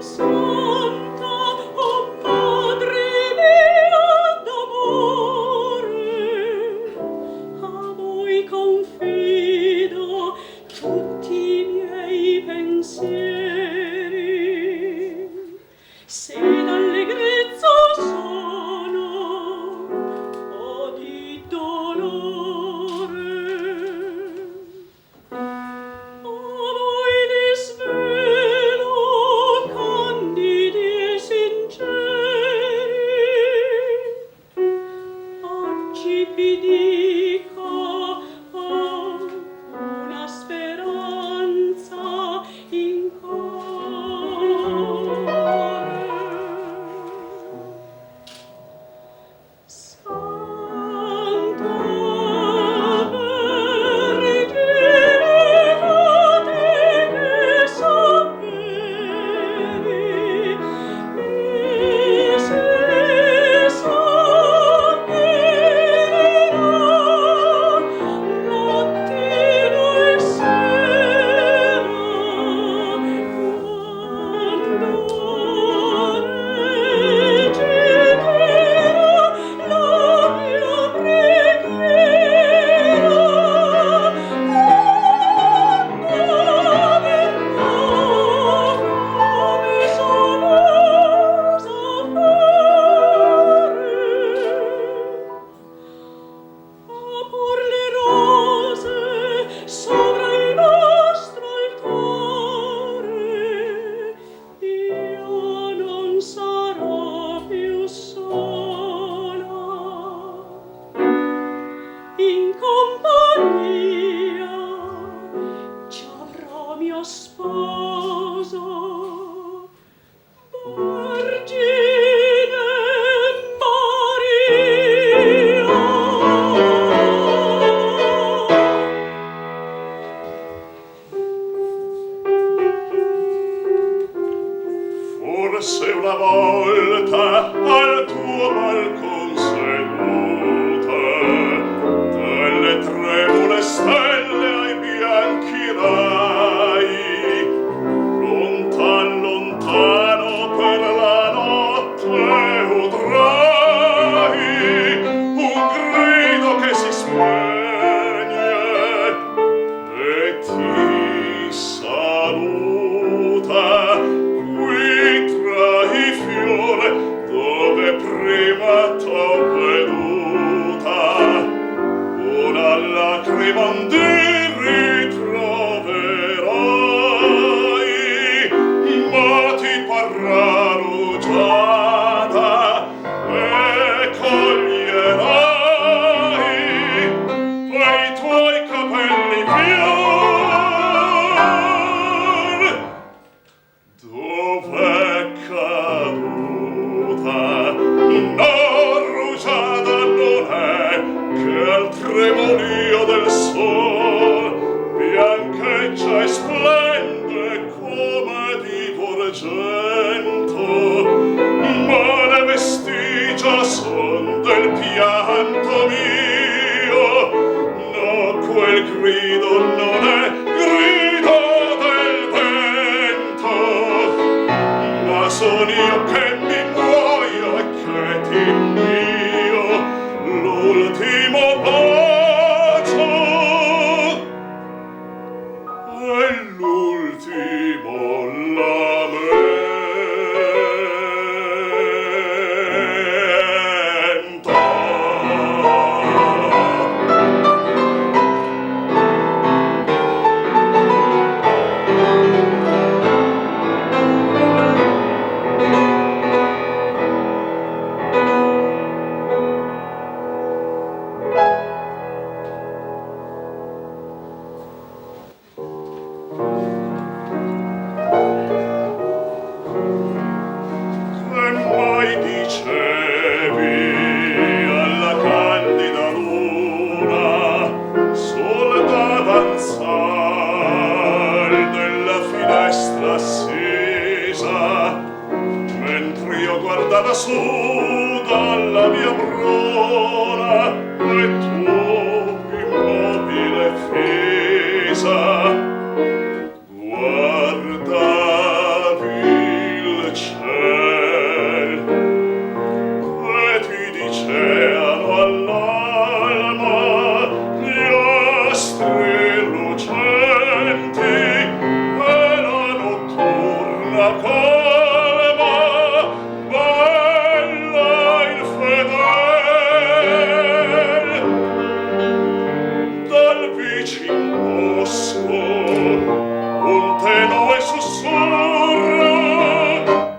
Santa, o Madre mia d'amore, forse una volta al tuo balcon seduta, delle tremule stelle ai bianchi rai, lontan lontano per la notte udrai un grido che si spegne e ti saluta qui tra i fiori dove prima t'ho veduta. Una lacrima di ritroverai, ma ti parrà rugiada e coglierai quei tuoi capelli fior dov'è caduta. No, rugiada non è che al tremolio del sol biancheggia e splende come di d'argento, ma le vestigia son del pianto mio. No, quel grido non è grido del vento, ma son io che mi muoio e che ti invio l'ultimo bacio e l'ultimo lamento. Che mai dicevi alla candida luna sul davanzal della finestra accesa, mentre io guardava su dalla mia bruna e tu immobile fesa guardavi il ciel e ti diceano all'alma gli astri lucenti e la notturna calma bella infedel dal vicin bosco un tenue sussurro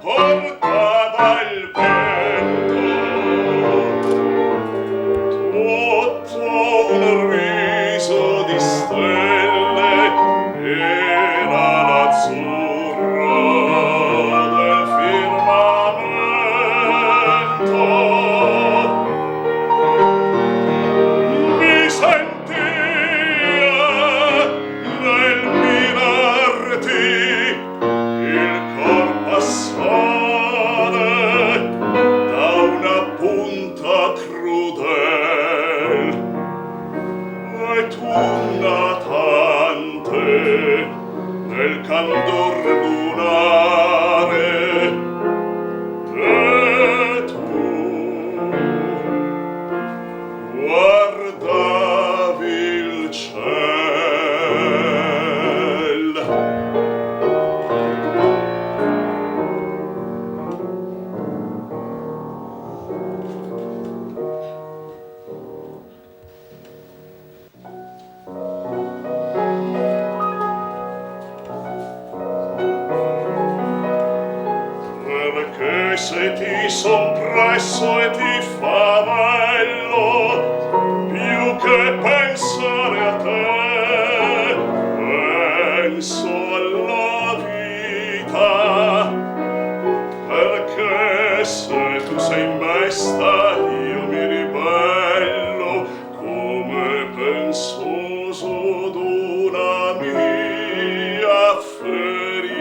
portava il vento, tutto un riso di stelle era l'azzurro del firmamento. Mi sentia nel mirarti il cor passare da una punta crudel e tu natante nel candor lunare e tu guardavi il ciel. Perché se ti son presso e ti fa bello più che pensare a te, penso alla vita. Perché se tu sei mesta io mi ribello come pensoso d'una mia ferita.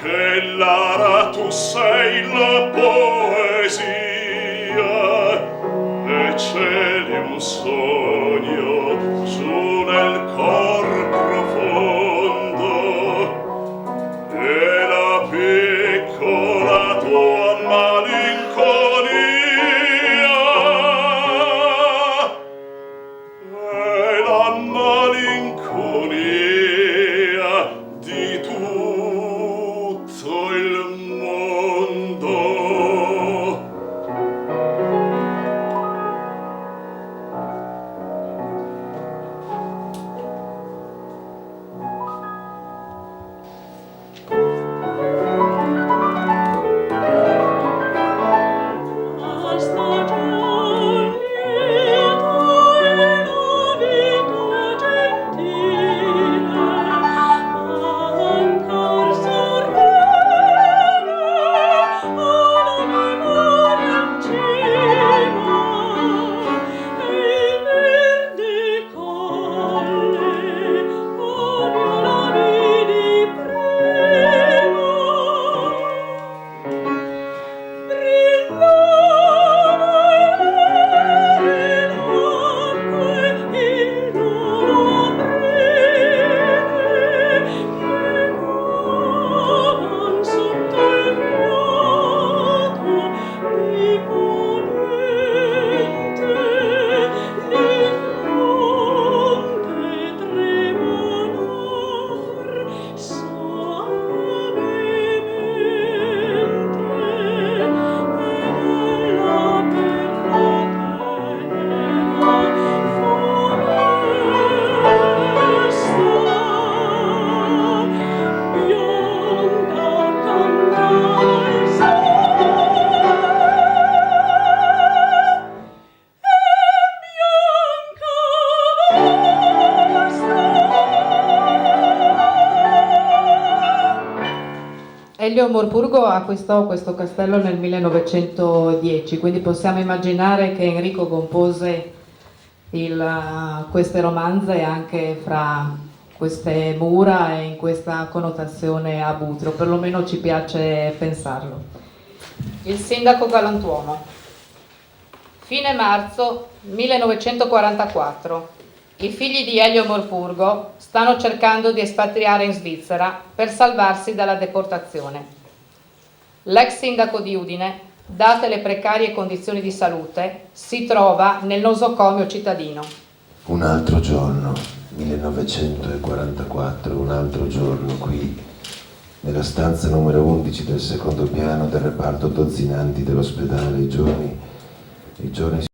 che Lara tu sei la poesia e c'è un sogno giù nel cor profondo e la piccola tua malinconia e la malinconia di tutto il mondo. Elio Morpurgo acquistò questo castello nel 1910, quindi possiamo immaginare che Enrico compose queste romanze anche fra queste mura e in questa connotazione a Butro, perlomeno ci piace pensarlo. Il sindaco galantuomo. Fine marzo 1944. I figli di Elio Morpurgo stanno cercando di espatriare in Svizzera per salvarsi dalla deportazione. L'ex sindaco di Udine, date le precarie condizioni di salute, si trova nel nosocomio cittadino. Un altro giorno, 1944, un altro giorno qui, nella stanza numero 11 del secondo piano del reparto dozzinanti dell'ospedale. I giorni